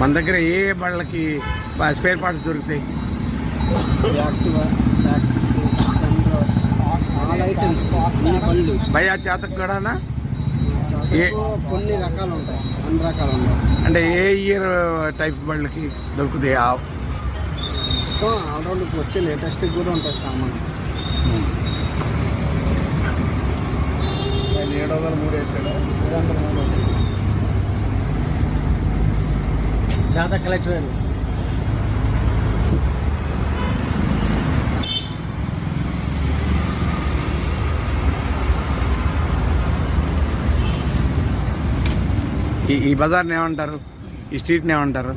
మన దగ్గర ఏ బళ్ళకి spare parts దొరుకుతాయి? Activa, taxis, Splendor, all items, అన్ని బళ్ళు. భయా చేతకు కూడానా? కొన్ని రకాలు ఉంటాయి, అన్ని రకాలు ఉంటాయి. అంటే ఏ ఇయర్ టైప్ బళ్ళకి దొరుకుతాయి? ఆల్రౌండ్కి వచ్చే లేటెస్ట్ కూడా ఉంటాయి సామాన్. 703 వేసాడు, 703 చాలా క్లచ్ వేరు. ఈ బజార్ని ఏమంటారు? ఈ స్ట్రీట్ని ఏమంటారు?